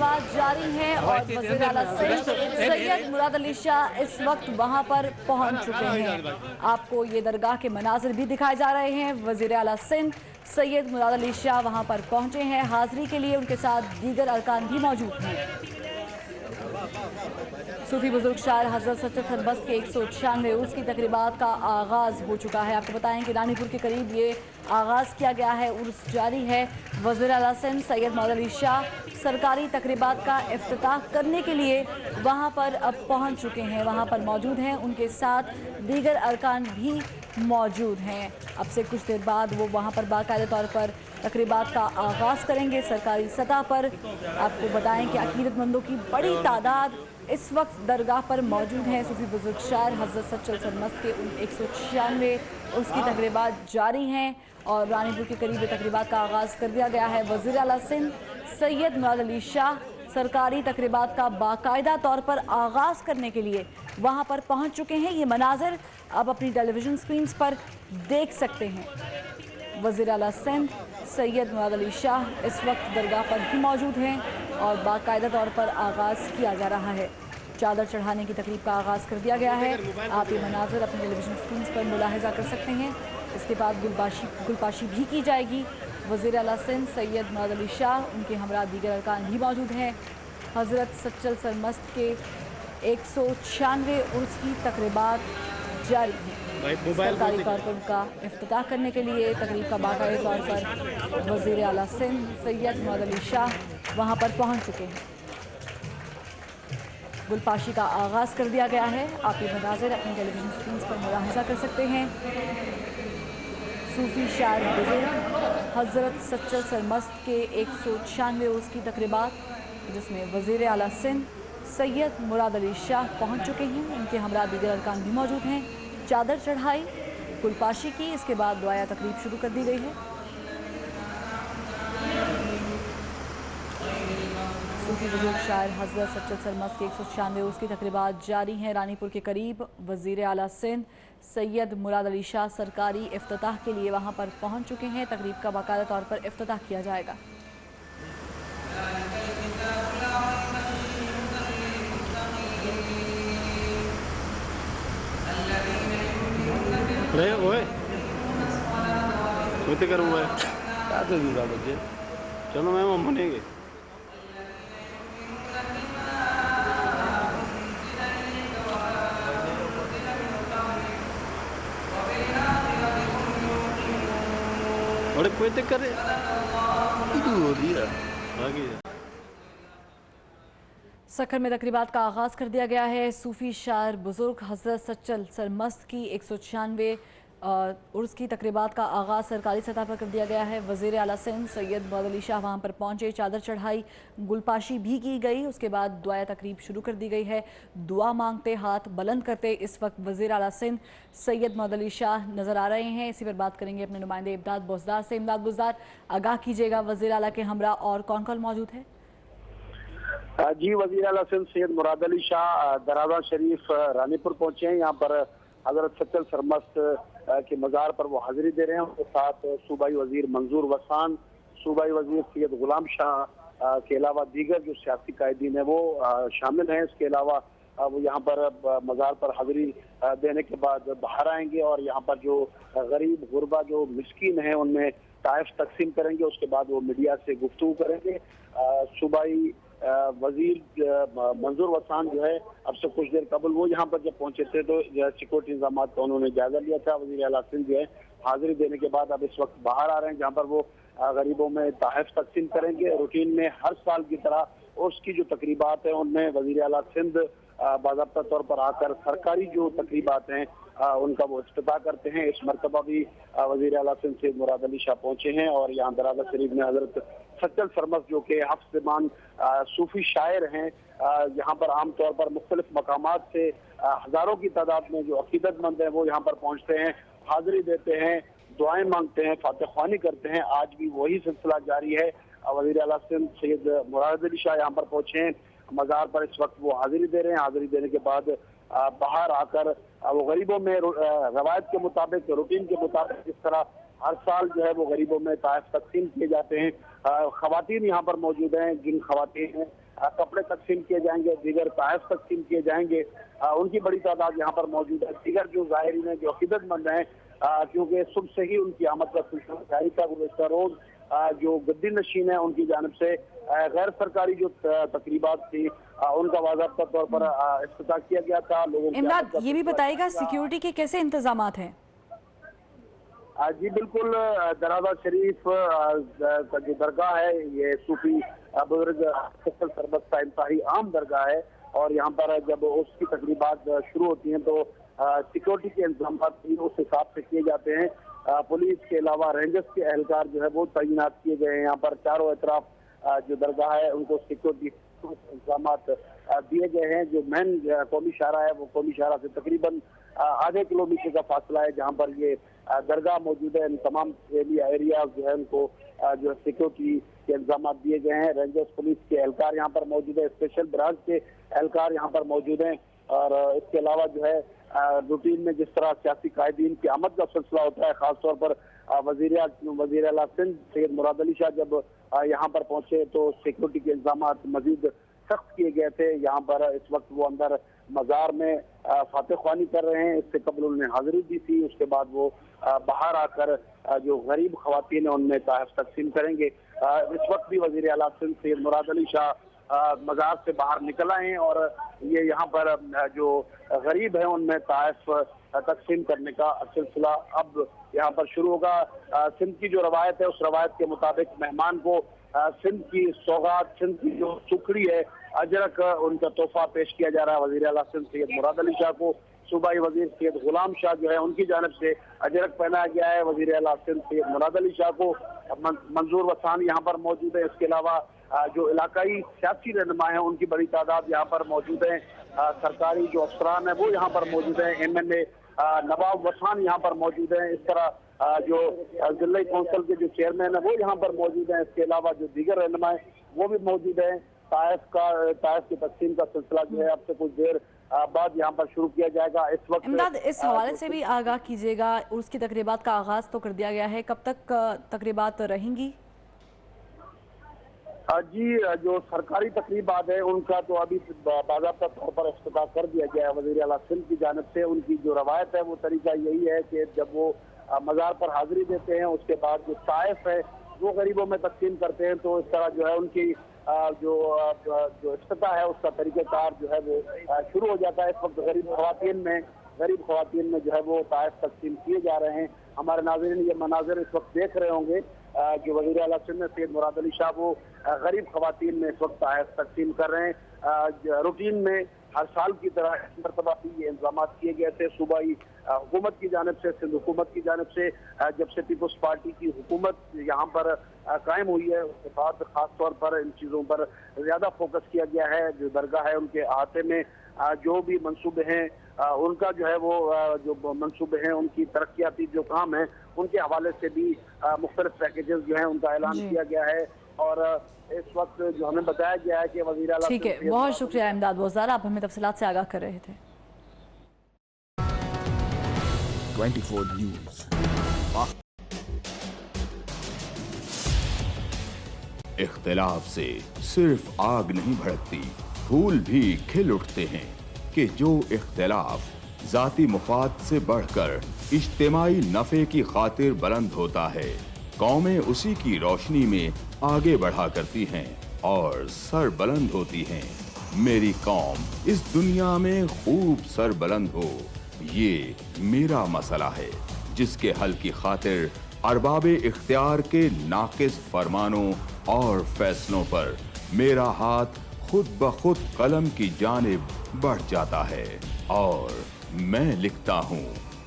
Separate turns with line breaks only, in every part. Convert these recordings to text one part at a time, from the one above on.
तकरीबात जारी हैं और वज़ीर आला सिंध सैयद मुराद अली शाह इस वक्त वहां पर पहुंच चुके हैं। आपको ये दरगाह के मनाजिर भी दिखाए जा रहे हैं। वज़ीर आला सिंध सैयद मुराद अली शाह वहां पर पहुंचे हैं हाजिरी के लिए। उनके साथ दीगर अरकान भी मौजूद हैं। सूफी बुजुर्ग शायर हज़रत सच्चल सरमस्त के 196वें उर्स की तकरीबात का आगाज़ हो चुका है। आपको बताएं कि रानीपुर के करीब ये आगाज़ किया गया है, उर्स जारी है। वज़ीर आला सिंध सैयद मुराद अली शाह सरकारी तकरीबात का इफ्तिताह करने के लिए वहाँ पर अब पहुँच चुके हैं, वहाँ पर मौजूद हैं। उनके साथ दीगर अरकान भी मौजूद हैं। अब से कुछ देर बाद वो वहाँ पर बाकायदा तौर पर तकरीबात का आगाज़ करेंगे सरकारी सतह पर। आपको बताएं कि अकीदतमंदों की बड़ी तादाद इस वक्त दरगाह पर मौजूद हैं। सूफी बुजुर्ग शायर हज़रत सच्चल सरमस्त के 196वें उसकी तकरीबात जारी हैं और रानीपुर के करीब तकरीबात का आगाज़ कर दिया गया है। वज़ीर आला सिंध सैयद मुराद अली शाह सरकारी तकरीबात का बाकायदा तौर पर आगाज़ करने के लिए वहाँ पर पहुँच चुके हैं। ये मनाजिर आप अपनी टेलीविज़न स्क्रीन पर देख सकते हैं। वज़ीर आला सिंध सैयद मुराद अली शाह इस वक्त दरगाह पर ही मौजूद हैं और बाकायदा तौर पर आगाज़ किया जा रहा है। चादर चढ़ाने की तकरीब का आगाज़ कर दिया गया है। आप ये मनाजिर अपनी टेलीविज़न स्क्रीन पर मुलाहिज़ा कर सकते हैं। इसके बाद गुलपाशी भी की जाएगी। वज़ीर आला सिंध सैयद मुराद अली शाह, उनके हमरा दीगर अरकान भी मौजूद हैं। हज़रत सच्चल सरमस्त के 196वें उर्स की तकरीबात जारी हैं। सरकारी तौर पर उनका इफ्तिताह करने के लिए तकरीब का बाकायदा तौर पर वज़ीर आला सिंध सैयद मुराद अली शाह वहाँ पर पहुँच चुके हैं। गुलपाशी का आगाज़ कर दिया गया है। आप ये मनाज़िर अपनी टेलीविज़न स्क्रीन पर मुलाहिज़ा कर सकते हैं। सूफी शायर बुजुर्ग हज़रत सच्चल सरमस्त के 196वें उर्स की तकरीबात, जिसमें वज़ीर आला सिंध सैयद मुराद अली शाह पहुँच चुके हैं। उनके हमरा दीगर अरकान भी मौजूद हैं। चादर चढ़ाई, गुलपाशी की, इसके बाद दुआया तकरीब शुरू कर दी गई है। सूफी बुजुर्ग शायर हज़रत सच्चल सरमस्त के 196वें उर्स की तकरीबात जारी हैं। रानीपुर के करीब वज़ीर आला सिंध सैयद मुराद अली शाह सरकारी इफ्तिताह के लिए वहाँ पर पहुँच चुके हैं। तकरीब का बाकायदा तौर पर इफ्तिताह किया जाएगा।
ओए करूँ क्या दूंगा बच्चे, चलो मैम बनेंगे। अरे कोई दिक्कत हो रही है आगे।
सखर में तकरीबात का आगाज़ कर दिया गया है। सूफी शायर बुजुर्ग हज़रत सच्चल सरमस्त की 196वें उर्स की तकरीबात का आगाज़ सरकारी सतह पर कर दिया गया है। वज़ीर आला सिंध सैयद मुराद अली शाह वहाँ पर पहुँचे, चादर चढ़ाई, गुलपाशी भी की गई। उसके बाद दुआया तकरीब शुरू कर दी गई है। दुआ मांगते, हाथ बुलंद करते इस वक्त वज़ीर आला सिंध सैयद मुराद अली शाह नज़र आ रहे हैं। इसी पर बात करेंगे अपने नुमाइंदे इमदाद बोजदार से। इमदाद बोजदार, आगाह कीजिएगा, वज़ीर आला के हमरा और कौन कौन मौजूद है?
जी, वज़ीर आला सिंध सैयद मुराद अली शाह दराजा शरीफ रानीपुर पहुंचे हैं। यहाँ पर हज़रत सच्चल सरमस्त के मज़ार पर वो हाजिरी दे रहे हैं। उनके साथ सूबाई वज़ीर मंजूर वसान, सूबाई वज़ीर सैयद गुलाम शाह के अलावा दीगर जो सियासी कायदीन है वो शामिल हैं। इसके अलावा वो यहाँ पर मज़ार पर हाजिरी देने के बाद बाहर आएंगे और यहाँ पर जो गरीब गुरबा जो मिस्कीन हैं उनमें ताइफ तकसीम करेंगे। उसके बाद वो मीडिया से गुफ्तगू करेंगे। सूबाई वजीर मंजूर वसान जो है अब से कुछ देर कबल वो यहाँ पर जब पहुंचे थे तो सिक्योरिटी इंतजाम का उन्होंने जायजा लिया था। वज़ीर आला सिंध जो है हाजिरी देने के बाद अब इस वक्त बाहर आ रहे हैं, जहाँ पर वो गरीबों में तहफ़ तकसीम करेंगे। रूटीन में हर साल की तरह उर्स की जो तकरीबात हैं उनमें वज़ीर आला सिंध बाज़ाब्ता तौर पर आकर सरकारी जो तकरीबात हैं उनका वो इफ्तिताह करते हैं। इस मरतबा भी वज़ीर आला सिंध सैयद मुराद अली शाह पहुंचे हैं और यहाँ दराजा शरीफ में हज़रत सच्चल सरमस्त जो कि हफ्ज़ ज़बान सूफी शायर हैं, यहाँ पर आम तौर पर मुख्तलिफ मकामात से हज़ारों की तादाद में जो अकीदतमंद हैं वो यहाँ पर पहुँचते हैं, हाज़िरी देते हैं, दुआएं मांगते हैं, फातिह ख्वानी करते हैं। आज भी वही सिलसिला जारी है। वज़ीर आला सिंध सैयद मुराद अली शाह यहाँ पर पहुँचे हैं मज़ार पर, इस वक्त वो हाज़िरी दे रहे हैं। हाज़िरी देने के बाद बाहर आकर वो गरीबों में रवायत के मुताबिक, रूटीन के मुताबिक जिस तरह हर साल जो है वो गरीबों में तोहफे तकसीम किए जाते हैं। खवातीन यहाँ पर मौजूद हैं, जिन खवातीन हैं कपड़े तकसीम किए जाएंगे, दीगर तोहफे तकसीम किए जाएंगे, उनकी बड़ी तादाद यहाँ पर मौजूद है। दीगर जो ज़ाहिरीन हैं, जो अकीदतमंद हैं, क्योंकि सुबह से ही उनकी आमद का सिलसिला जारी था। गुज़श्ता रोज जो गद्दी नशीन है उनकी जानिब से गैर सरकारी जो तकरीबात थी उनका वाज़ाब्ता तौर पर इफ्तिताह किया गया था। लोगों की
इमदाद, ये भी बताइएगा सिक्योरिटी के कैसे इंतजामात हैं?
जी बिल्कुल, दराजा शरीफ का जो दरगाह है ये सूफी बुजुर्ग सच्चल सरबत का इंतहाई आम दरगाह है, और यहाँ पर जब उसकी तकरीबात शुरू होती हैं तो सिक्योरिटी के इंतजाम उस हिसाब से किए जाते हैं। पुलिस के अलावा रेंजर्स के एहलकार जो है वो तैनात किए गए हैं। यहाँ पर चारों अतराफ जो दरगाह है उनको सिक्योरिटी इंतजाम दिए गए हैं। जो मेन कौमी शाहरा है वो कौमी शाहरा से तकरीबन आधे किलोमीटर का फासला है जहाँ पर ये दरगाह मौजूद है। इन तमाम एरिया जो है उनको जो सिक्योरिटी के इंतजाम दिए गए हैं। रेंजर्स पुलिस के एहलकार यहाँ पर मौजूद है, स्पेशल ब्रांच के एहलकार यहाँ पर मौजूद हैं, और इसके अलावा जो है रूटीन में जिस तरह सियासी कायदीन की आमद का सिलसिला होता है, खासतौर पर वज़ीर आला सिंध सैयद मुराद अली शाह जब यहाँ पर पहुंचे तो सिक्योरिटी के इंतजाम मजीद सख्त किए गए थे। यहाँ पर इस वक्त वो अंदर मज़ार में फातह ख्वानी कर रहे हैं। इससे कबल उन्होंने हाजिरी दी थी, उसके बाद वो बाहर आकर जो गरीब खवातीन है उनमें तोहफे तकसीम करेंगे। इस वक्त भी वज़ीर आला सिंध सैयद मुराद अली शाह मज़ार से बाहर निकल आए हैं और ये यहाँ पर जो गरीब हैं उनमें तोहफे तकसीम करने का सिलसिला अब यहाँ पर शुरू होगा। सिंध की जो रवायत है उस रवायत के मुताबिक मेहमान को सिंध की सौगात, सिंध की जो सुखड़ी है, अजरक, उनका तोहफा पेश किया जा रहा है। वज़ीर आला सिंध सैयद मुराद अली शाह को सूबाई वज़ीर सैयद गुलाम शाह जो है उनकी जानिब से अजरक पहनाया गया है। वज़ीर आला सिंध सैयद मुराद अली शाह को मंजूर वसान यहाँ पर मौजूद है। इसके अलावा जो इलाकाई सियासी रहनुमा है उनकी बड़ी तादाद यहाँ पर मौजूद है। सरकारी जो अफसरान है वो यहाँ पर मौजूद है। MNA नवाब वसान यहाँ पर मौजूद हैं। इस तरह जो जिला कौंसिल के जो चेयरमैन है वो यहाँ पर मौजूद हैं। इसके अलावा जो दीगर रहनुमा है वो भी मौजूद हैं। तोहफे की तकसीम का सिलसिला जो है अब से कुछ देर बाद यहाँ पर शुरू किया जाएगा। इस वक्त
इमदाद, इस हवाले से भी आगाह कीजिएगा, उसकी तकरीबात का आगाज तो कर दिया गया है, कब तक तकरीबात रहेंगी?
जी, जो सरकारी तकरीबात है उनका तो अभी बाज़ाब्ता तौर पर इफ्तिताह कर दिया गया है वज़ीर आला सिंध की जानिब से। उनकी जो रवायत है वो तरीका यही है कि जब वो मज़ार पर हाजिरी देते हैं उसके बाद जो तोहफे है वो गरीबों में तकसीम करते हैं। तो इस तरह जो है उनकी जो इफ्तिताह है उसका तरीक़ाकार जो है वो शुरू हो जाता है। इस वक्त गरीब ख़वातीन में जो है वो तोहफे तकसीम किए जा रहे हैं। हमारे नाज़रीन ये मनाज़िर इस वक्त देख रहे होंगे जो वज़ीर आला सिंध सैयद मुराद अली शाह वो गरीब ख़वातीन में इस वक्त तोहफे तकसीम कर रहे हैं। रूटीन में हर साल की तरह इस मरतबा भी ये इंतजाम किए गए थे सूबाई हुकूमत की जानिब से, सिंध हुकूमत की जानिब से। जब से पीपल्स पार्टी की हुकूमत यहाँ पर कायम हुई है उसके बाद खास तौर पर इन चीज़ों पर ज़्यादा फोकस किया गया है। जो दरगाह है उनके अहाते में जो भी मंसूबे हैं उनका जो है वो जो मंसूबे हैं उनकी तरक्याती जो काम है उनके हवाले से भी मुख्तलिफ पैकेजेस जो हैं उनका ऐलान किया गया है। और इस वक्त जो हमें बताया गया है कि वज़ीर आला।
ठीक है, बहुत शुक्रिया इमदाद बोज़दार, आप हमें तफसीलात से आगाह कर रहे थे।
24 न्यूज़। इख्तिलाफ से सिर्फ आग नहीं भड़कती, फूल भी खिल उठते हैं कि जो इख्तिलाफ जाती मुफाद से बढ़कर इज्तिमाई नफ़े की खातिर बुलंद होता है, कौमें उसी की रोशनी में आगे बढ़ा करती हैं और सर बुलंद होती हैं। मेरी कौम इस दुनिया में खूब सर बुलंद हो, ये मेरा मसला है जिसके हल की खातिर अरबाबे इख्तियार के नाकिस फरमानों और फैसलों पर मेरा हाथ खुद ब खुद कलम की जानिब बढ़ जाता है और मैं लिखता हूँ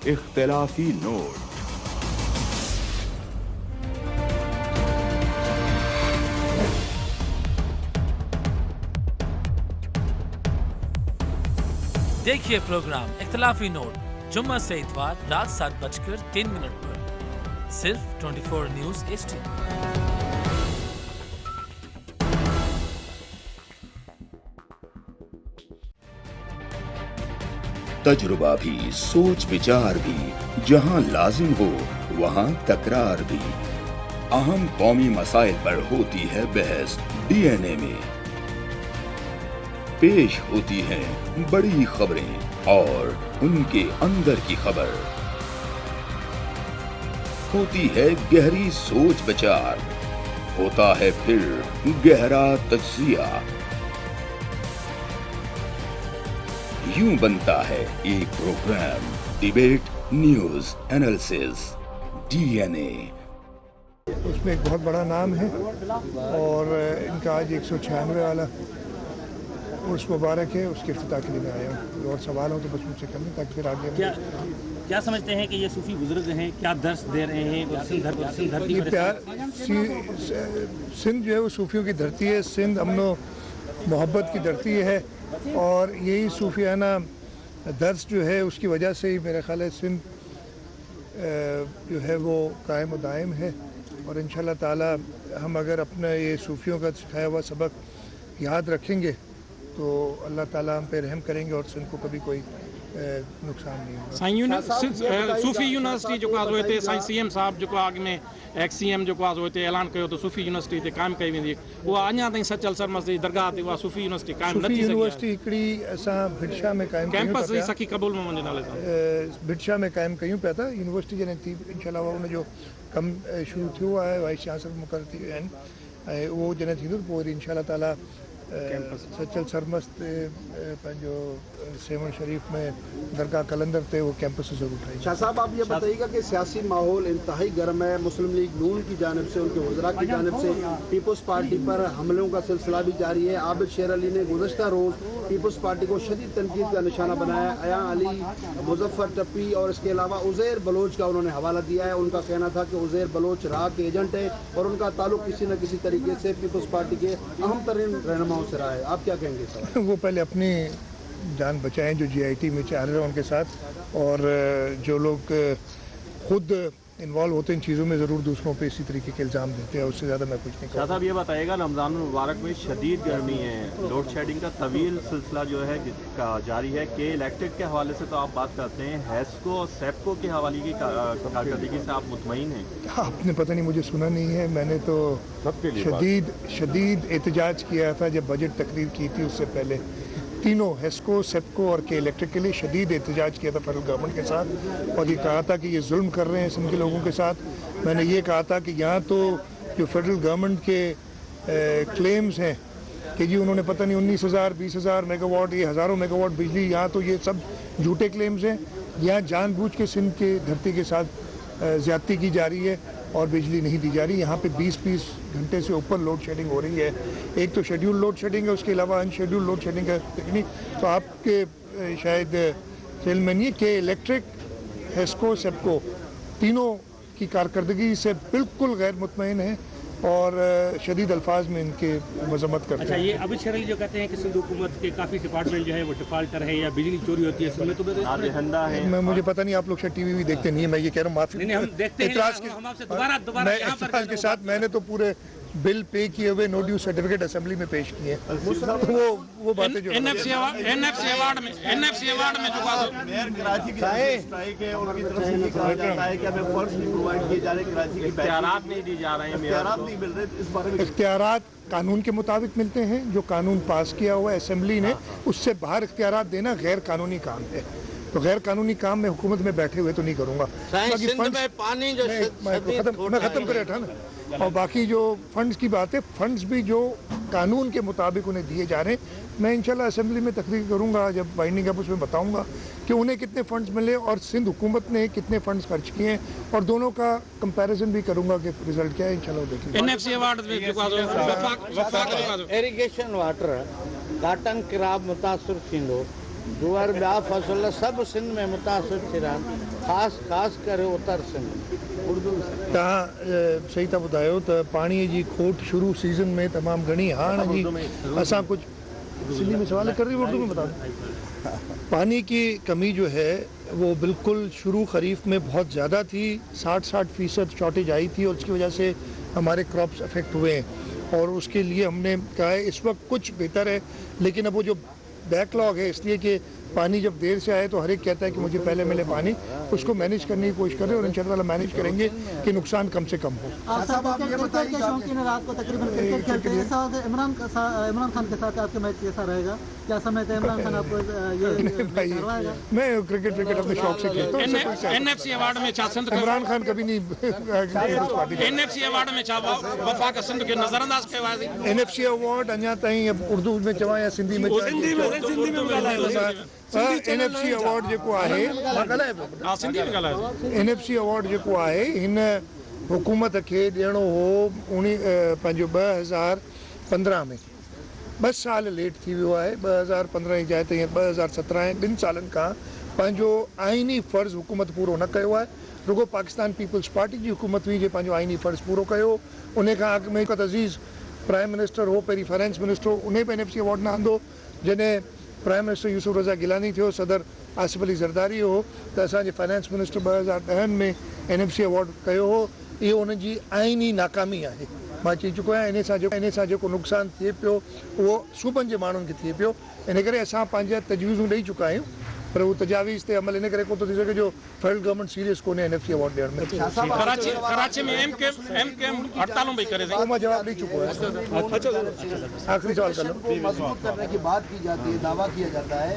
इख्तिलाफी नोट।
देखिए प्रोग्राम इख्तिलाफी नोट जुम्मा से इतवार रात 7:03 पर सिर्फ 24 न्यूज़ HD।
तजुर्बा भी, सोच विचार भी जहां लाजिम हो वहाँ तकरार भी। अहम कौमी मसाइल पर होती है बहस डीएनए में। पेश होती हैं बड़ी खबरें और उनके अंदर की खबर। होती है गहरी सोच विचार, होता है फिर गहरा तज्जिया। यूं बनता है एक program debate news analysis DNA.
उसमें एक बहुत बड़ा नाम है और इनका आज 196 वाला उर्स मुबारक है, उसके इफ्तिताह के लिए मैं आया हूँ। और सवाल हो तो बस मुझसे कर लें ताकि फिर आगे
क्या समझते हैं कि ये सूफी बुजुर्ग हैं, क्या दर्स दे रहे हैं?
ये प्यार सिंध जो है वो सूफियों की धरती है, सिंध अमनो मोहब्बत की धरती है और यही सूफियाना दर्स जो है उसकी वजह से ही मेरा ख्याल है सिंध जो है वो कायम व दायम है। और इंशाअल्लाह ताला हम अगर अपना ये सूफियों का सिखाया हुआ सबक याद रखेंगे तो अल्लाह ताला हम पे रहम करेंगे और सिंध को कभी कोई नुकसान नहीं होगा।
सूफी यूनिवर्सिटी जो आज होते साईं सीएम साहब जो आगे में एक्स सीएम जो आज होते ऐलान कयो तो सूफी यूनिवर्सिटी ते कायम कई वेंदी, वो अञा ताईं सचल सरमस्त जी दरगाह ते उहा सूफी यूनिवर्सिटी कायम न थी सघी।
यूनिवर्सिटी हिकिड़ी असां भिटशा में कायम
कैंपस सखी कबूल मोहम्मद नाले सां
भिटशा में कायम कयूं पिया था। यूनिवर्सिटी जॾहिं थी इंशाअल्लाह उनजो कमु शुरू थियो आहे, वाइस चांसलर मुक़ररु थी विया आहिनि ऐं उहो जॾहिं थींदो त पोइ वरी इंशाअल्लाह ताला सचल सरमस्त पंहिंजो सेवन शरीफ में दरगाह कलंदर थे वो कैंपस से जरूर उठाएंगे।
शाह साहब आप ये बताइएगा कि सियासी माहौल इंतहाई गर्म है। मुस्लिम लीग नून की जानिब से, उनके वज़रा की जानिब से पीपल्स पार्टी पर हमलों का सिलसिला भी जारी है। आबिद शेर अली ने गुज़श्ता रोज़ पीपल्स पार्टी को शदीद तनकीद का निशाना बनाया। अया अली, मुजफ्फर टप्पी और इसके अलावा उज़ैर बलोच का उन्होंने हवाला दिया है। उनका कहना था कि उज़ैर बलोच राह के एजेंट है और उनका ताल्लुक किसी न किसी तरीके से पीपल्स पार्टी के अहम तरीन रहनुमाओं से रहा है। आप क्या कहेंगे सर?
वो पहले अपनी जान बचाएं जो जीआईटी में चाह रहे हैं उनके साथ, और जो लोग खुद इन्वॉल्व होते हैं इन चीज़ों में ज़रूर दूसरों पे इसी तरीके के इल्ज़ाम देते हैं। उससे ज़्यादा मैं कुछ नहीं कहूँगा।
साहब ये बताइएगा रमज़ान मुबारक में शदीद गर्मी है, लोड शेडिंग का तवील सिलसिला जो है जारी है के इलेक्ट्रिक के हवाले से तो आप बात करते हैं, हैस्को और सेप्को के हवाले की कारकर्दगी से आप मुतमईन हैं?
आपने पता नहीं, मुझे सुना नहीं है। मैंने तो शदीद एहतजाज किया था जब बजट तकरीर की थी, उससे पहले तीनों हेस्को, सेप्को और के इलेक्ट्रिक के लिए शदीद एहतजाज किया था फेडरल गवर्नमेंट के साथ और ये कहा था कि ये जुल्म कर रहे हैं सिंध के लोगों के साथ। मैंने ये कहा था कि यहाँ तो जो फेडरल गवर्नमेंट के क्लेम्स हैं कि जी उन्होंने पता नहीं 19,000 20,000 मेगावाट, ये हज़ारों मेगावाट बिजली, यहाँ तो ये सब झूठे क्लेम्स हैं। यहाँ जानबूझ के सिंध के धरती के साथ ज़्यादती की जा रही है और बिजली नहीं दी जा रही। यहाँ पे 20-20 घंटे से ऊपर लोड शेडिंग हो रही है। एक तो शेड्यूल लोड शेडिंग है, उसके अलावा अनशेड्यूल लोड शेडिंग है। तो आपके शायद खेल में नहीं के इलेक्ट्रिक, हेस्को, सेप्को तीनों की कारकर्दगी से बिल्कुल गैर मुतमईन है और शदीद अल्फाज में इनके मजम्मत करते हैं।
अच्छा, ये अबिद शेर अली जो कहते हैं कि सिंध हुकूमत के काफ़ी डिपार्टमेंट जो है वो डिफाल्टर है या बिजली चोरी होती है सिंध में, तो
मुझे पता नहीं, आप लोग शायद टीवी भी देखते नहीं है। मैं ये कह रहा हूँ माफी,
हम देखते हैं, हम आपसे दोबारा
के साथ मैंने तो पूरे बिल पे किए हुए नो ड्यू सर्टिफिकेट असेंबली में पेश किए। वो बातें जो
एनएफसी अवार्ड में जो बात
इख्तियारात कानून के मुताबिक मिलते हैं। जो कानून पास किया हुआ है असेंबली ने, उससे बाहर इख्तियारात देना गैर कानूनी काम है। तो गैर कानूनी काम में हुकूमत में बैठे हुए तो नहीं करूँगा। मैं ख़त्म कर रहा था ना। और बाकी जो फंड्स की बात है, फंड्स भी जो कानून के मुताबिक उन्हें दिए जा रहे हैं। मैं इंशाल्लाह असेंबली में तकरीर करूँगा, जब वाइंडिंग अप उसमें बताऊँगा कि उन्हें कितने फंड्स मिले और सिंध हुकूमत ने कितने फंड्स खर्च किए हैं और दोनों का कंपैरिजन भी करूँगा कि रिजल्ट क्या है। इंशाल्लाह देखिए।
NFC award
irrigation water cotton किराब मुतासिर थींदो, जुअर ॿिया फसल सभु सिंध में मुतासिर थी रहा आहिनि, ख़ासि करे उत्तर सिंध।
तव्हां सही था ॿुधायो त पाणीअ जी खोट शुरू सीज़न में तमामु घणी। हाणे जी असां कुछ सिंधी में सवाल कर रही हूँ, उर्दू में बता दूँ। पानी की कमी जो है वो बिल्कुल शुरू खरीफ में बहुत ज़्यादा थी, 60% शॉर्टेज आई थी और उसकी वजह से हमारे क्रॉप्स अफेक्ट हुए हैं और उसके लिए हमने कहा है इस वक्त कुछ बेहतर है, लेकिन अब वो जो बैकलॉग है इसलिए कि पानी जब देर से आए तो हर एक कहता है कि मुझे पहले मिले पानी, उसको मैनेज करने की कोशिश करें और इंशाअल्लाह मैनेज करेंगे कि नुकसान कम से कम हो।
क्रिकेट के शौकीन रात को तकरीबन क्रिकेट खेलते हैं, ऐसा इमरान खान के साथ आपके मैच कैसा रहेगा? क्या समय था इमरान खान आपको ये
मैं क्रिकेट अपने शौक से खेलता हूँ।
NFC अवार्ड में छा सिंध
इमरान खान कभी नहीं
NFC अवार्ड में छा वफाक सिंध के नजरअंदाज कयो आहे?
NFC अवार्ड अञा ताईं उर्दू में चवां या सिंधी में NFC अवार्ड जेको आहे NFC अवार्ड जेको आहे हिन हुकूमत खे ॾियणो हो पंहिंजो 2015 में। 2 साल लेट थी वियो आहे। 2015 जी जाइ ते 2017 ऐं 2 सालनि खां पंहिंजो आइनी फ़र्ज़ हुकूमत पूरो न कयो आहे। रुगो पाकिस्तान पीपल्स पार्टी जी हुकूमत हुई जे पंहिंजो आइनी फ़र्ज़ पूरो कयो। उन खां अॻु में अज़ीज़ प्राइम मिनिस्टर हो, पहिरीं फाइनेंस मिनिस्टर हो, उन पे NFC अवार्ड न आंदो। जॾहिं प्राइम मिनिस्टर यूसुफ रज़ा गिलानी थियो, सदर आसिफ अली ज़रदारी हो, त असांजे फाइनेंस मिनिस्टर 2010 में NFC अवार्ड कयो हो। इहो उन जी आइनी नाकामी आहे। मां चई चुको आहियां इन सां जेको नुक़सानु थिए पियो उहो सूबनि जे माण्हुनि खे थिए पियो। इन करे असां पंहिंजा तजवीज़ूं ॾेई चुका आहियूं, पर उहो तजावीज़ ते अमल इन करे कोन थो थी सघे जो फेडरल गवर्नमेंट सीरियस कोन्हे NFC अवार्ड ॾियण में।
कराची में MKM हड़तालों भी करे
मां जवाब ॾेई चुको आहियां। आखिरी सवाल कर लो।
मजबूत करने की बात की जाती है, दावा किया जाता है,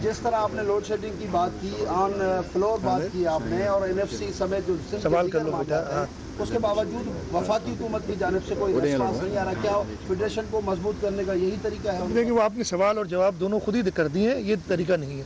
जिस तरह आपने लोड शेडिंग की बात की, ऑन फ्लोर बात की आपने, और NFC समेत जो
सवाल कर लो बेटा।
उसके बावजूद वफाकी हुकूमत की जानिब से कोई रिस्पांस नहीं आ रहा। क्या फेडरेशन को मजबूत करने का यही तरीका है?
देखिए वो आपने सवाल और जवाब दोनों खुद ही कर दिए हैं, ये तरीका नहीं है।